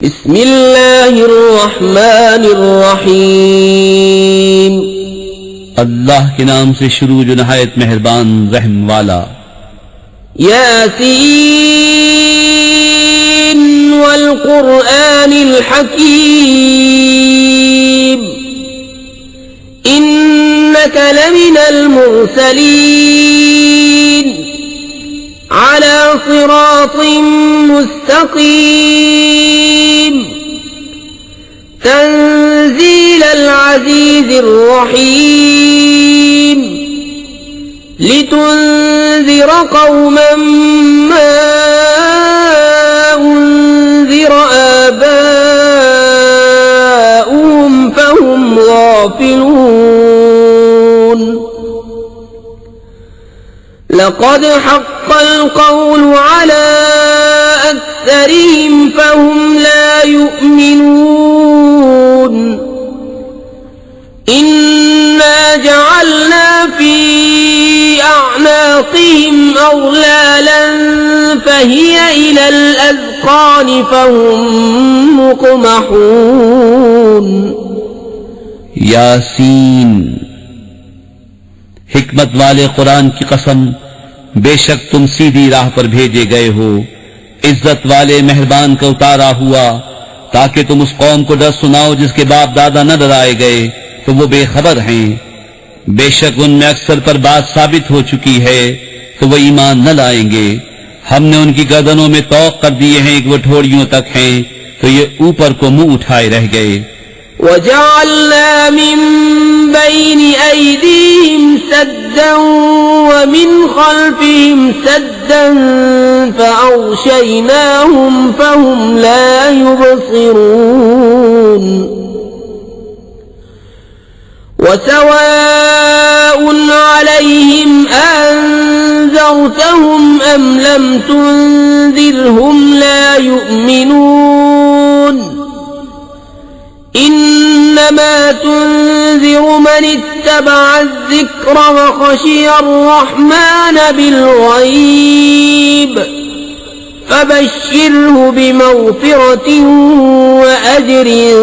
बिस्मिल्लाहिर्रहमानिर्रहीम। अल्लाह के नाम से शुरू जो नहायत मेहरबान रहम वाला। यासीन वल कुरआनिल हकीम इन्नका लमिनल मुरसलीन अला सिरातिन मुस्तकीम तंजीलल अज़ीज़िर रहीम लितुन्ज़िर क़ौमन मा उन्ज़िर आबाउहुम फहुम गाफ़िलून। लक़द हक़्क़ल क़ौलु अला अक्सरिहिम फहुम ला युमिनून। इन्ना जअलना फी अअनाक़िहिम अग़लालन फहिय इलल अज़क़ान फहुम मुक़महून। यासीन, हिकमत वाले कुरान की कसम, बेशक तुम सीधी राह पर भेजे गए हो, इज्जत वाले मेहरबान का उतारा हुआ, ताकि तुम उस कौम को डर सुनाओ जिसके बाप दादा न डराए गए तो वो बेखबर हैं। बेशक उनमें अक्सर पर बात साबित हो चुकी है तो वो ईमान न लाएंगे। हमने उनकी गर्दनों में तौक कर दिए हैं कि वो ठोड़ियों तक हैं, तो ये ऊपर को मुंह उठाए रह गए। वजअलना मिन बैनि ऐदीहिम सद्दन व मिन खल्फिहिम सद्दन फअग़शयनाहुम फहुम ला युबसिरून। वसवाउन अलैहिम अअन्ज़रतहुम अम लम तुन्ज़िरहुम ला युमिनून। इन्नमा तुन्ज़िरु मन इत्तबअ अज़्ज़िक्र व खशिय अर्रहमान बिल्ग़ैब फबश्शिरहु बिमग़फ़िरतिन व अज्रिन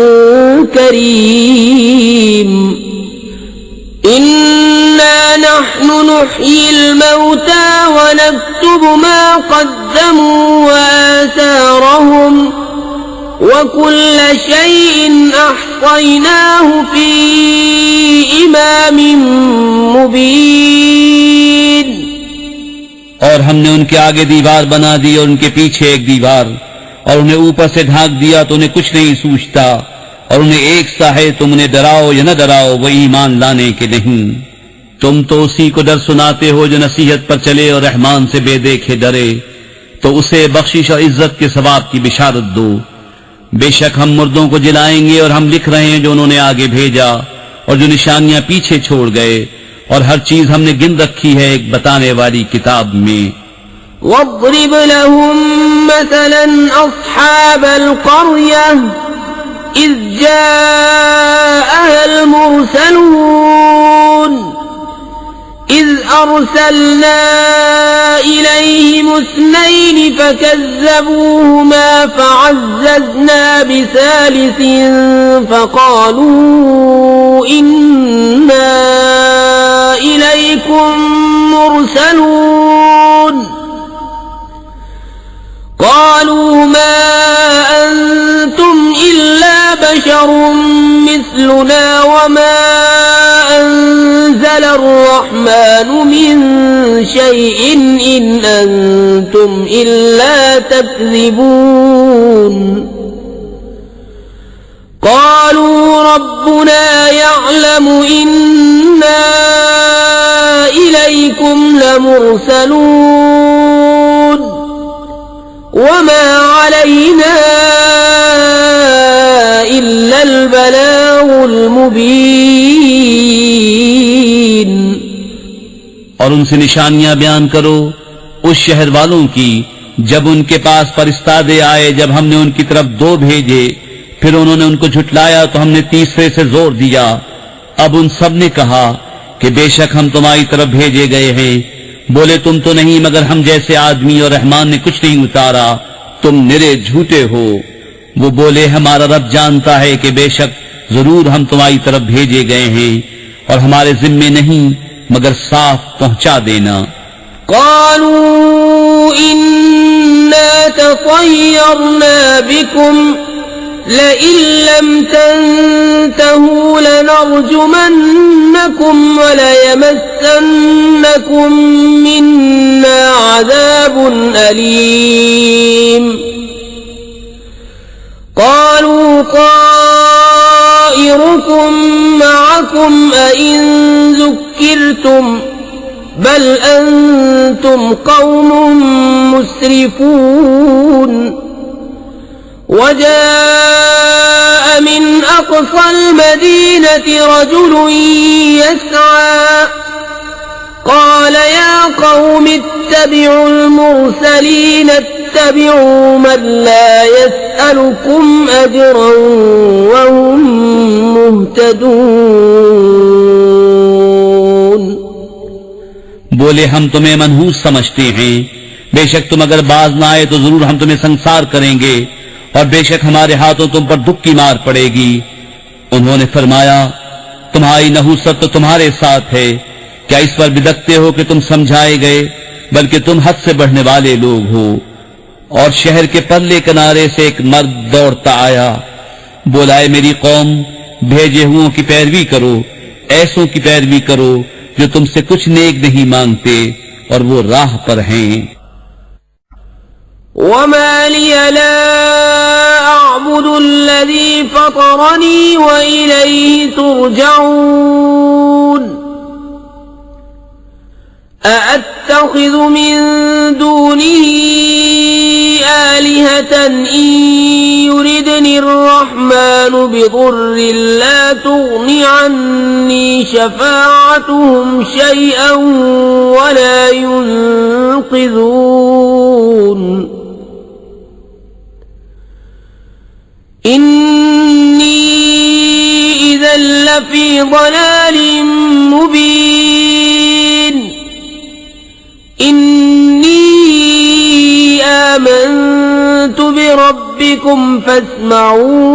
करीम। इन्ना नहनु नुह्यिल मौता व नक्तुबु मा क़द्दमू व आसारहुम वकुल्ल शैइन अहसैनाहु फी इमामिन मुबीन। और हमने उनके आगे दीवार बना दी और उनके पीछे एक दीवार, और उन्हें ऊपर से ढांक दिया तो उन्हें कुछ नहीं सूझता, और उन्हें एक सा है, तुम उन्हें डराओ या न डराओ वो ईमान लाने के नहीं। तुम तो उसी को डर सुनाते हो जो नसीहत पर चले और रहमान से बेदेखे डरे, तो उसे बख्शिश और इज्जत के सवाब की बिशारत दो। बेशक हम मुर्दों को जिलाएंगे और हम लिख रहे हैं जो उन्होंने आगे भेजा और जो निशानियां पीछे छोड़ गए, और हर चीज हमने गिन रखी है एक बताने वाली किताब में। वज़्रिब लहुम मसलन अस्हाबल क़र्यह इज़ जाअहल मुरसलून इज़ अर्सलना इलैहिम इस्नैन फकज़्ज़बूहुमा फअज़्ज़ज़ना बिसालिसिन फक़ालू इन्ना इलैकुम मुरसलून। क़ालू मा अंतुम इल्ला बशरुम मिस्लुना वमा अंज़ल अर्रहमानु मिन शैइन इन अंतुम इल्ला तक्ज़िबून। क़ालू रब्बुना यअलमु इन्ना इलैकुम लमुरसलून वमा अलैना इल्लल बलागुल मुबीन। और उनसे निशानियां बयान करो उस शहर वालों की जब उनके पास फरिश्तादे आए, जब हमने उनकी तरफ दो भेजे, फिर उन्होंने उनको झुटलाया तो हमने तीसरे से जोर दिया। अब उन सब ने कहा कि बेशक हम तुम्हारी तरफ भेजे गए हैं। बोले तुम तो नहीं मगर हम जैसे आदमी, और रहमान ने कुछ नहीं उतारा, तुम निरे झूठे हो। वो बोले, हमारा रब जानता है कि बेशक जरूर हम तुम्हारी तरफ भेजे गए हैं और हमारे जिम्मे नहीं मगर साफ पहुंचा देना। क़ालू इन्ना ततय्यरना बिकुम लइन लम तंतहू लनरजुमन्नकुम वलयमस्सन्नकुम मिन्ना अज़ाबुन अलीम। क़ालू ताइरुकुम मअकुम अइन ज़ुक्किरतुम बल अंतुम कौमुम मुस्रिफून। वजाअ मिन अक़सल मदीनति रजुलुन यस्आ क़ाल या क़ौमि इत्तबिउल मुरसलीन इत्तबिउ मन ला यसअलुकुम अजरन वहुम मुहतदून। बोले, हम तुम्हें मनहूस समझते हैं, बेशक तुम अगर बाज ना आए तो जरूर हम तुम्हें संसार करेंगे और बेशक हमारे हाथों तुम पर दुख की मार पड़ेगी। उन्होंने फरमाया, तुम्हारी नहूसत तो तुम्हारे साथ है, क्या इस पर बिदकते हो कि तुम समझाए गए, बल्कि तुम हद से बढ़ने वाले लोग हो। और शहर के परले किनारे से एक मर्द दौड़ता आया, बोला, मेरी कौम, भेजे हुओं की पैरवी करो, ऐसों की पैरवी करो जो तुमसे कुछ नेक नहीं मांगते और वो राह पर हैं। वमा लिया ला अअबुदुल्लज़ी फ़तरनी व इलैहि तुरजऊन। अअत्तख़िज़ु मिन दूनिही आलिहतन इन युरिदनिर्रहमानु बिदुर्रिन ला तुग़नि अन्नी शफ़ाअतुहुम शयअन वला युनक़िज़ून। इन्नी इज़न लफ़ी ضलालिन मुबीन। इन्नी आमनतु बिरब्बिकुम फस्मऊन।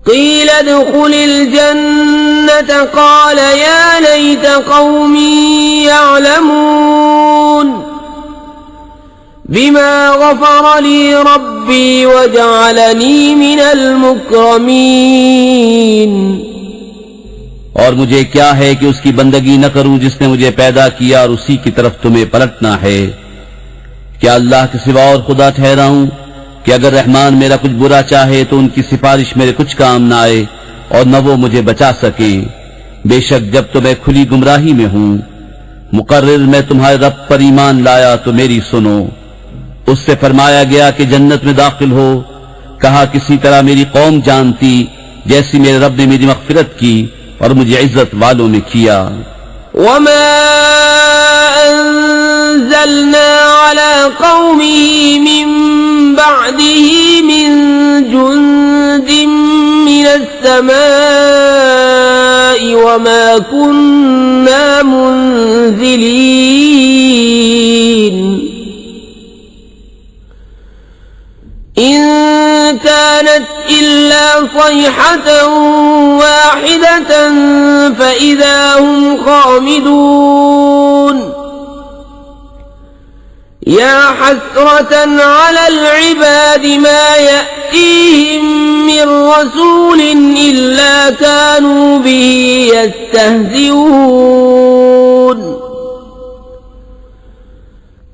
क़ील उद्ख़ुलिल जन्नत क़ाल या लैत क़ौमी यअलमून बिमा ग़फ़र ली रब्बी वजअलनी मिनल मुक्रमीन। और मुझे क्या है कि उसकी बंदगी न करूं जिसने मुझे पैदा किया और उसी की तरफ तुम्हें पलटना है। क्या अल्लाह के सिवा और खुदा ठहराऊं कि अगर रहमान मेरा कुछ बुरा चाहे तो उनकी सिफारिश मेरे कुछ काम न आए और न वो मुझे बचा सके। बेशक जब तो मैं खुली गुमराही में हूं। मुकर्रिर मैं तुम्हारे रब पर ईमान लाया तो मेरी सुनो। उससे फरमाया गया कि जन्नत में दाखिल हो। कहा, किसी तरह मेरी कौम जानती जैसी मेरे रब ने मेरी मग़फ़िरत की और मुझे इज्जत वालों में किया। वमा अंज़लना अला क़ौमिही मिन बअदिही मिन जुंदिन मिनस समाई वमा कुन्ना मुंज़िलीन। इन कानत इल्ला सयहतन वाहिदतन फ़इज़ा हुम ख़ामिदून। या हस्रतन अलल इबादि मा यअतीहिम मिन रसूलिन इल्ला कानू बिही यस्तहज़िऊन।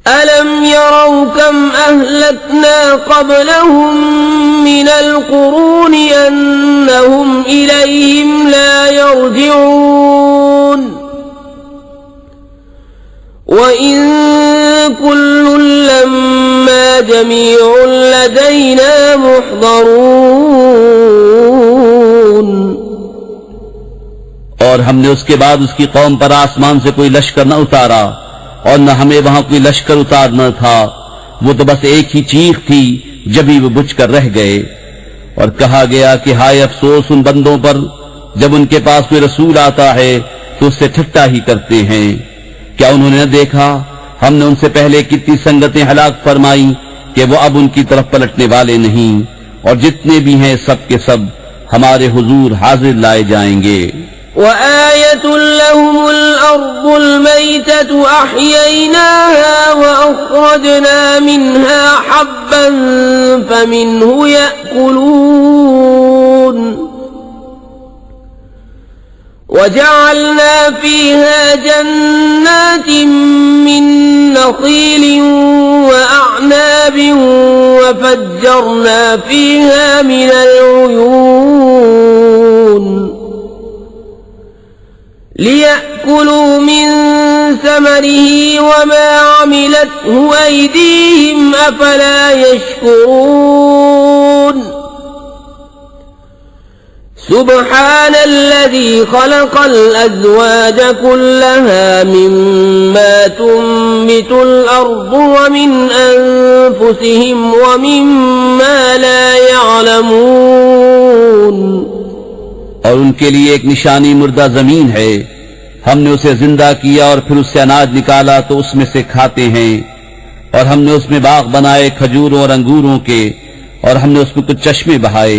अलम यरौ कम अहलकना क़ब्लहुम मिनल क़ुरूनि अन्नहुम इलैहिम ला यरजिऊन। व इन कुल्लुन लम्मा जमीउन लदैना मुहज़रून। और हमने उसके बाद उसकी कौम पर आसमान से कोई लश्कर न उतारा और न हमें वहां कोई लश्कर उतारना था। वो तो बस एक ही चीख थी जब ही वो बुझकर रह गए। और कहा गया कि हाय अफसोस उन बंदों पर जब उनके पास कोई रसूल आता है तो उससे ठट्टा ही करते हैं। क्या उन्होंने न देखा हमने उनसे पहले कितनी संगतें हलाक फरमाई कि वो अब उनकी तरफ पलटने वाले नहीं, और जितने भी हैं सब के सब हमारे हुजूर हाजिर लाए जाएंगे। وآية لهم الأرض الميتة أحييناها وأخرجنا منها حبا فمنه يأكلون وجعلنا فيها جنات من نخيل وأعناب وفجرنا فيها من العيون ليأكلوا من ثمره وما عملته أيديهم أفلا يشكرون سبحان الذي خلق الأزواج كلها مما تنبت الأرض ومن أنفسهم ومما لا يعلمون। और उनके लिए एक निशानी मुर्दा जमीन है, हमने उसे जिंदा किया और फिर उससे अनाज निकाला तो उसमें से खाते हैं, और हमने उसमें बाग बनाए खजूरों और अंगूरों के, और हमने उसमें कुछ चश्मे बहाए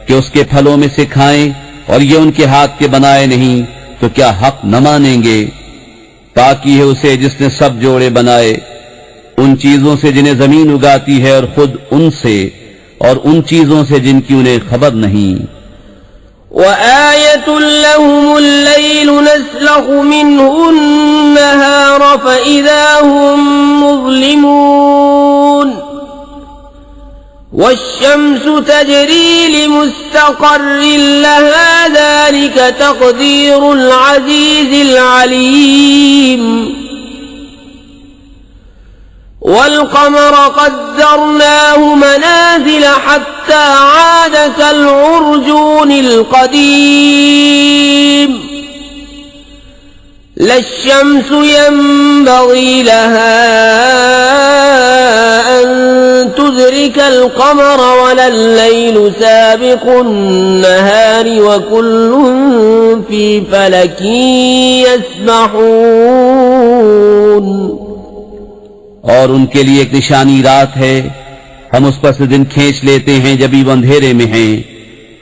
कि उसके फलों में से खाएं, और ये उनके हाथ के बनाए नहीं तो क्या हक न मानेंगे। पाकी है उसे जिसने सब जोड़े बनाए, उन चीजों से जिन्हें जमीन उगाती है और खुद उनसे, और उन चीजों से जिनकी उन्हें खबर नहीं। وآية لهم الليل نسلخ منه النهار فإذا هم مظلمون والشمس تجري لمستقر لها ذلك تقدير العزيز العليم والقمر قدرناه منازل حتى عاد كالعرجون القديم لا الشمس ينبغي لها أن تدرك القمر ولا الليل سابق النهار وكل في فلك يسبحون। और उनके लिए एक निशानी रात है, हम उस पर से दिन खींच लेते हैं जब भी वो अंधेरे में हैं,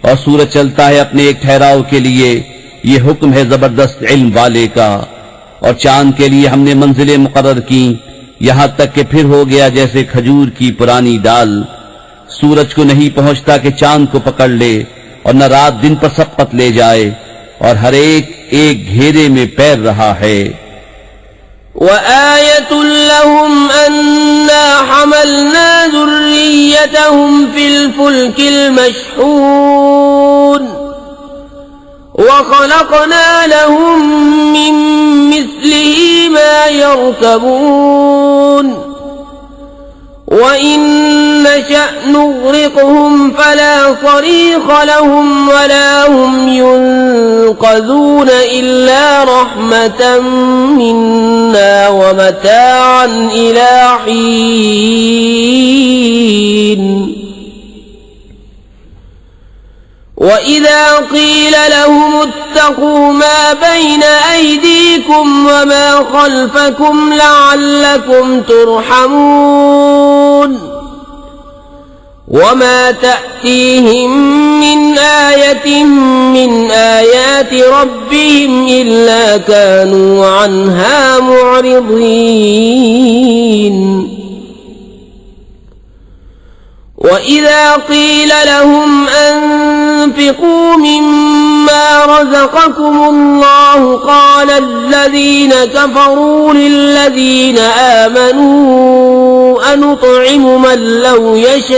और सूरज चलता है अपने एक ठहराव के लिए, ये हुक्म है जबरदस्त इल्म वाले का। और चांद के लिए हमने मंजिलें मुकर्रर की, यहां तक कि फिर हो गया जैसे खजूर की पुरानी डाल। सूरज को नहीं पहुंचता कि चांद को पकड़ ले, और न रात दिन पर सबकत ले जाए, और हर एक एक घेरे में पैर रहा है। وآية لهم أنا حملنا ذريتهم في الفلك المشحون وخلقنا لهم من مثله ما يركبون وإن نشأ نغرقهم فلا صريخ لهم ولا هم ينقذون إلا رحمة منا ومتاعا إلى حين وإذا قيل لهم اتقوا ما بين أيديكم وما خلفكم لعلكم ترحمون وما تأتيهم من آية من آيات ربهم إلا كانوا عنها معرضين وإذا قيل لهم أنفقوا مما رزقكم الله قال الذين كفروا للذين آمنوا أنطعم من لو يشاء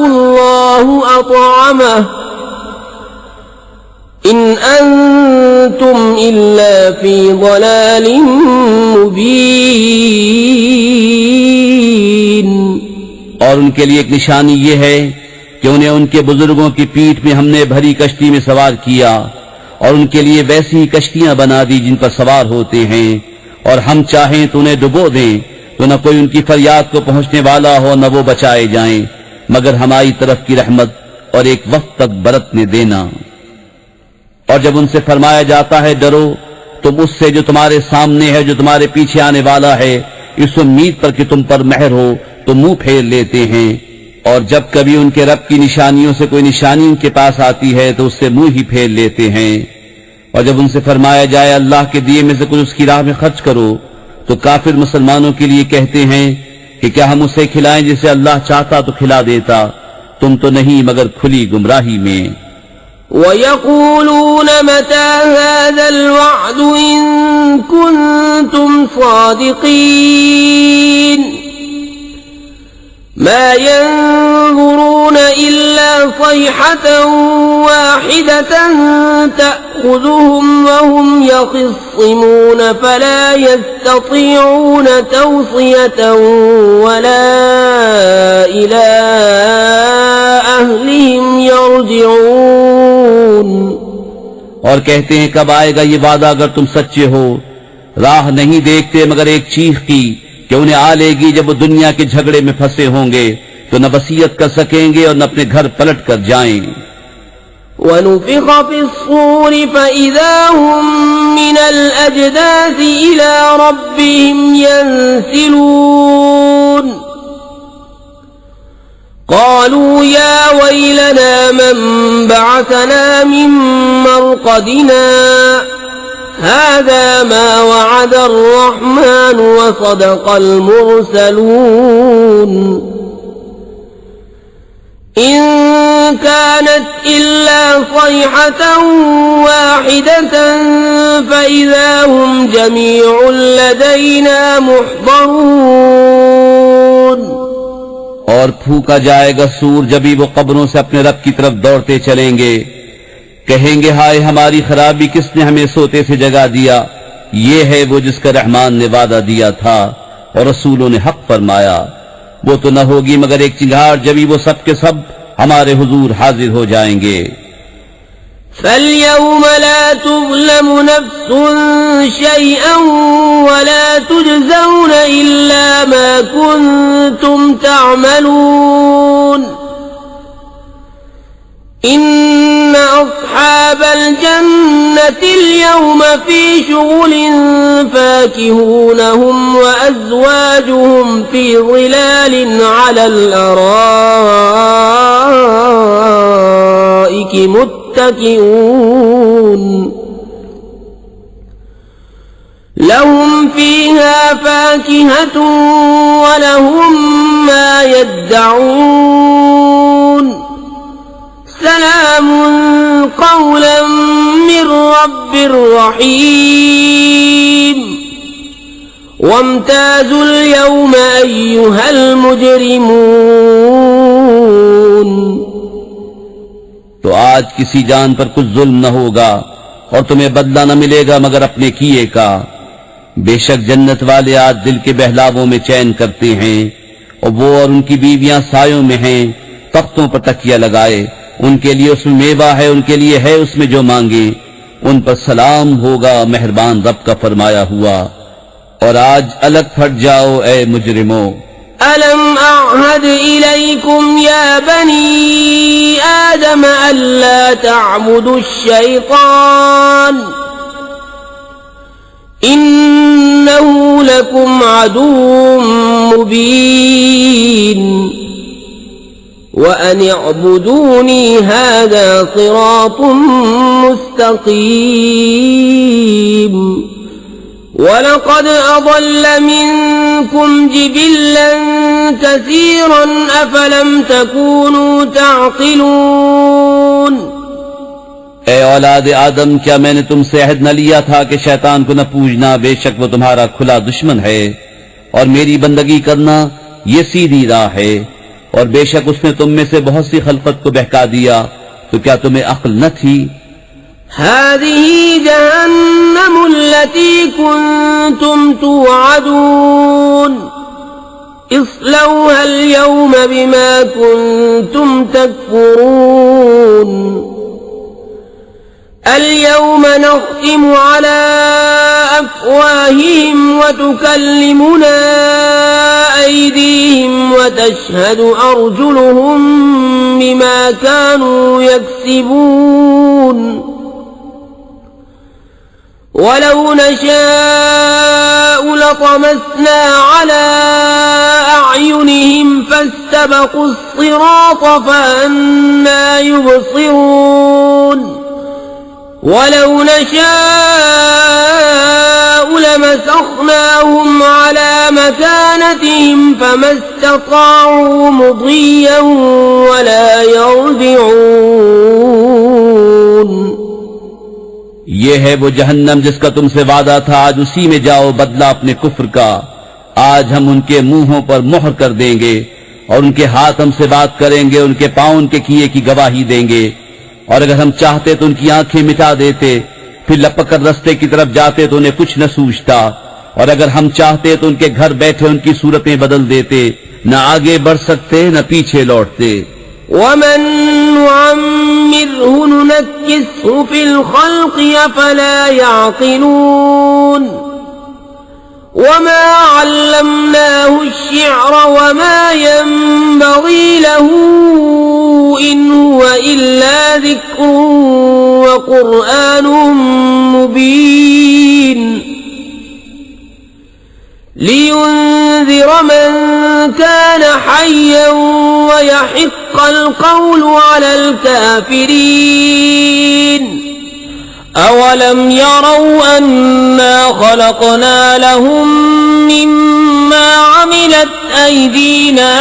الله أطعمه إن أنتم إلا في ضلال مبين। और उनके लिए एक निशानी ये है कि उन्हें उनके बुजुर्गों की पीठ में हमने भरी कश्ती में सवार किया, और उनके लिए वैसी कश्तियां बना दी जिन पर सवार होते हैं, और हम चाहें तो उन्हें डुबो दें तो न कोई उनकी फरियाद को पहुंचने वाला हो, न वो बचाए जाएं, मगर हमारी तरफ की रहमत और एक वक्त तक बरतने देना। और जब उनसे फरमाया जाता है डरो, तुम उससे जो तुम्हारे सामने है, जो तुम्हारे पीछे आने वाला है, इस उम्मीद पर कि तुम पर मेहर हो तो मुंह फेर लेते हैं। और जब कभी उनके रब की निशानियों से कोई निशानी उनके पास आती है तो उससे मुंह ही फेर लेते हैं। और जब उनसे फरमाया जाए अल्लाह के दिए में से कुछ उसकी राह में खर्च करो तो काफिर मुसलमानों के लिए कहते हैं कि क्या हम उसे खिलाएं जिसे अल्लाह चाहता तो खिला देता, तुम तो नहीं मगर खुली गुमराही में। وَيَقُولُونَ مَتَى هَذَا الْوَعْدُ إِن كُنتُمْ صَادِقِينَ مَا يَنظُرُونَ إِلَّا صَيْحَةً وَاحِدَةً تَأْخُذُهُمْ وَهُمْ يَخِصِّمُونَ فَلَا يَسْتَطِيعُونَ تَوْصِيَةً وَلَا إِلَى أَهْلِهِمْ يَرْجِعُونَ और कहते हैं कब आएगा ये वादा अगर तुम सच्चे हो। राह नहीं देखते मगर एक चीख की कि उन्हें आ लेगी जब वो दुनिया के झगड़े में फंसे होंगे तो न वसीयत कर सकेंगे और न अपने घर पलट कर जाएं। وَنُفِخَ فِي الصُّورِ فَإِذَا هُم مِّنَ الْأَجْدَاثِ إِلَى رَبِّهِمْ يَنسِلُونَ قَالُوا يَا وَيْلَنَا مَن بَعَثَنَا مِن مَّرْقَدِنَا هَذَا مَا وَعَدَ الرَّحْمَنُ وَصَدَقَ الْمُرْسَلُونَ إِن كَانَتْ إِلَّا صَيْحَةً وَاحِدَةً فَإِذَا هُمْ جَمِيعٌ لَدَيْنَا مُحْضَرُونَ और फूका जाएगा सूर जब भी वो कब्रों से अपने रब की तरफ दौड़ते चलेंगे। कहेंगे हाय हमारी खराबी, किसने हमें सोते से जगा दिया। ये है वो जिसका रहमान ने वादा दिया था और रसूलों ने हक फरमाया। वो तो न होगी मगर एक चिंगार जब भी वो सब के सब हमारे हुजूर हाजिर हो जाएंगे। فَالْيَوْمَ لَا تُظْلَمُ نَفْسٌ شَيْئًا وَلَا تُجْزَوْنَ إِلَّا مَا كُنتُمْ تَعْمَلُونَ إِنَّ أَصْحَابَ الْجَنَّةِ الْيَوْمَ فِي شُغُلٍ فَاكِهُونَ هُمْ وَأَزْوَاجُهُمْ فِي ظِلَالٍ عَلَى الْأَرَائِكِ متكئون لهم فيها فاكهة ولهم ما يدعون سلام قولا من رب رحيم وامتازوا اليوم أيها المجرمون तो आज किसी जान पर कुछ जुल्म न होगा और तुम्हें बदला न मिलेगा मगर अपने किए का। बेशक जन्नत वाले आज दिल के बहलावों में चैन करते हैं और वो और उनकी बीवियां सायों में हैं, तख्तों पर तकिया लगाए। उनके लिए उसमें मेवा है, उनके लिए है उसमें जो मांगे। उन पर सलाम होगा मेहरबान रब का फरमाया हुआ। और आज अलग फट जाओ ए मुजरिमो। ألم أعهد إليكم يا بني آدم ألا تعبدوا الشيطان إنه لكم عدو مبين وأن اعبدوني هذا صراط مستقيم ولقد أضل منكم جبلا كثيرا أفلم تكونوا تعقلون ए औलाद आदम, क्या मैंने तुमसे अहद न लिया था कि शैतान को न पूजना, बेशक वो तुम्हारा खुला दुश्मन है, और मेरी बंदगी करना ये सीधी राह है। और बेशक उसने तुम में से बहुत सी खलकत को बहका दिया, तो क्या तुम्हें अक्ल न थी। هذه جهنم التي كنتم توعدون اصلوها اليوم بما كنتم تكفرون اليوم نختم على أفواههم وتكلمنا أيديهم وتشهد أرجلهم بما كانوا يكسبون वलौ नशाअ लतमस्ना अला अअयुनिहिम फस्तबक़ुस्सिरात फअन्ना युबसिरून वलौ नशाअ लमसख़नाहुम अला मकानतिहिम फमस्तताअू मुदिय्यन वला यरजिऊन। ये है वो जहन्नम जिसका तुमसे वादा था, आज उसी में जाओ, बदला अपने कुफ्र का। आज हम उनके मुंहों पर मोहर कर देंगे और उनके हाथ हमसे बात करेंगे, उनके पांव उनके किए की गवाही देंगे। और अगर हम चाहते तो उनकी आंखें मिटा देते, फिर लपक कर रस्ते की तरफ जाते तो उन्हें कुछ न सूझता। और अगर हम चाहते तो उनके घर बैठे उनकी सूरतें बदल देते, न आगे बढ़ सकते न पीछे लौटते। वमन नुअम्मिरहु नुनक्किसहु फिल खल्क़ि अफला यअक़िलून वमा अल्लमनाहु अश्शिअर वमा यंबग़ी लहू इन हुवा इल्ला ज़िक्रुन व क़ुरआनुम मुबीन लियुन्ज़िर मन कान हय्यन व यहिक़्क़ल क़ौलु अलल काफ़िरीन। अवलम यरौ अन्ना ख़लक़ना लहुम मिम्मा अमिलत अयदीना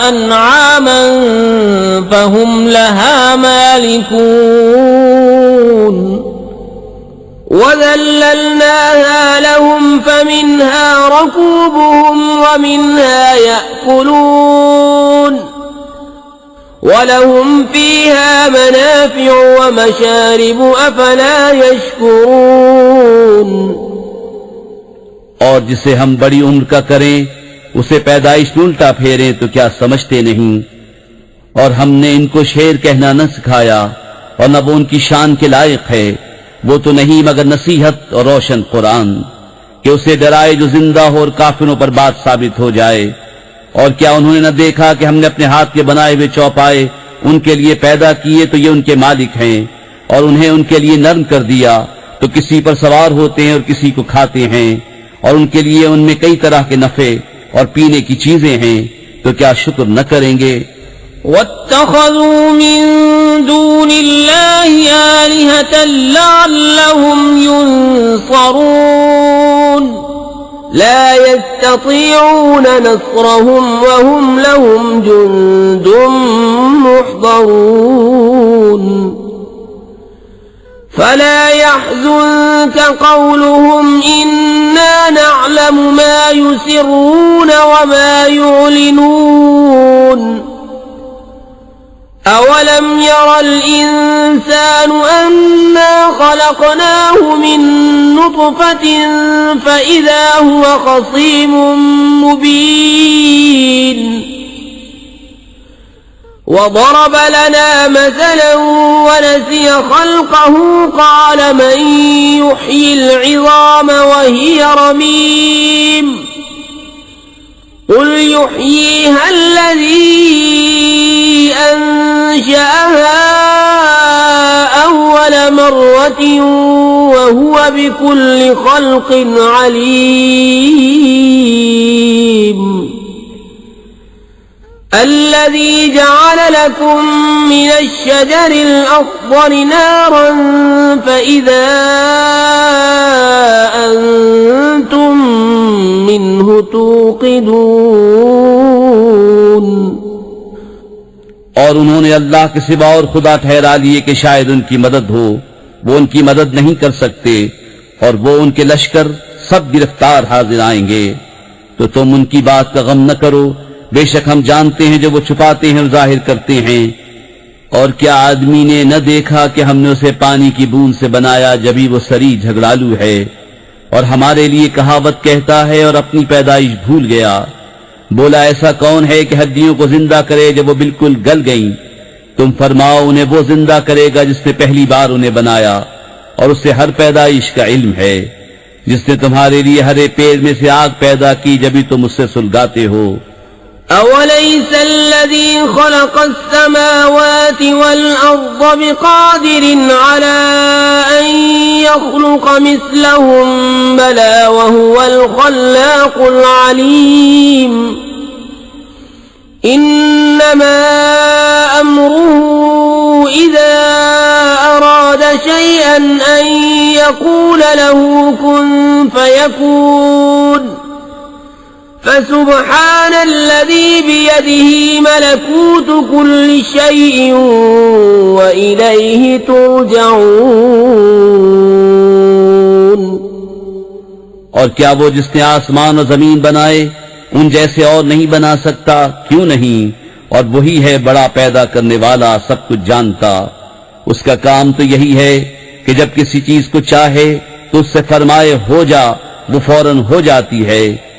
अन्आमन फहुम लहा मालिकून वज़ल्ललनाहा लहुम फमिन्हा रकूबुहुम वमिन्हा यअकुलून वलहुम फ़ीहा मनाफ़िअु वमशारिबु अफ़ला यशकुरून। और जिसे हम बड़ी उम्र का करें, उसे पैदाइश में उल्टा फेरें तो क्या समझते नहीं। और हमने इनको शेर कहना न सिखाया और न वो उनकी शान के लायक है। वो तो नहीं मगर नसीहत और रोशन कुरान, कि उसे डराए जो जिंदा हो और काफिरों पर बात साबित हो जाए। और क्या उन्होंने न देखा कि हमने अपने हाथ के बनाए हुए चौपाए उनके लिए पैदा किए तो ये उनके मालिक हैं, और उन्हें उनके लिए नर्म कर दिया तो किसी पर सवार होते हैं और किसी को खाते हैं, और उनके लिए उनमें कई तरह के नफे और पीने की चीजें हैं, तो क्या शुक्र न करेंगे। वत्तखज़ू मिन दूनिल्लाहि आलिहतन लअल्लहुम युनसरून ला यस्ततीऊन नस्रहुम वहुम लहुम जुंदुम मुहज़रून फला यहज़ुनक क़ौलुहुम इन्ना नअलमु मा युसिर्रून वमा युअलिनून अवलम यरल इंसानु अन्ना खलक़नाहु मिन नुत्फ़तिन फ़इज़ा हुवा ख़सीमुम मुबीन वضرب लना मसलन वनसिय ख़ल्क़हु क़ाल मन युह्यिल इज़ाम वहिय रमीम क़ुल युह्यीहा अल्लज़ी अंशअहा अव्वल मर्रतिन वहुव बिकुल्लि ख़ल्क़िन अलीम الذي جعل لكم من الشجر الأخضر نارا فإذا أنتم منه توقدون। और उन्होंने अल्लाह के सिवा और खुदा ठहरा लिए कि शायद उनकी मदद हो, वो उनकी मदद नहीं कर सकते, और वो उनके लश्कर सब गिरफ्तार हाजिर आएंगे। तो तुम उनकी बात का गम न करो, बेशक हम जानते हैं जो वो छुपाते हैं और जाहिर करते हैं। और क्या आदमी ने न देखा कि हमने उसे पानी की बूंद से बनाया, जभी वो सरी झगड़ालू है और हमारे लिए कहावत कहता है और अपनी पैदाइश भूल गया। बोला ऐसा कौन है कि हड्डियों को जिंदा करे जब वो बिल्कुल गल गईं। तुम फरमाओ उन्हें वो जिंदा करेगा जिसने पहली बार उन्हें बनाया, और उससे हर पैदाइश का इल्म है। जिसने तुम्हारे लिए हरे पेड़ में से आग पैदा की जभी तुम उससे सुलगाते हो, أوليس الذي خلق السماوات والأرض بقادر على أن يخلق مثلهم بلى وهو الخلاق العليم إنما أمره إذا أراد شيئا أن يقول له كن فيكون فسبحان الذي بيده ملكوت كل شيء وإليه ترجعون। और क्या वो जिसने आसमान और जमीन बनाए उन जैसे और नहीं बना सकता? क्यों नहीं? और वही है बड़ा पैदा करने वाला, सब कुछ जानता। उसका काम तो यही है कि जब किसी चीज को चाहे तो उससे फरमाए हो जा, वो फौरन हो जाती है।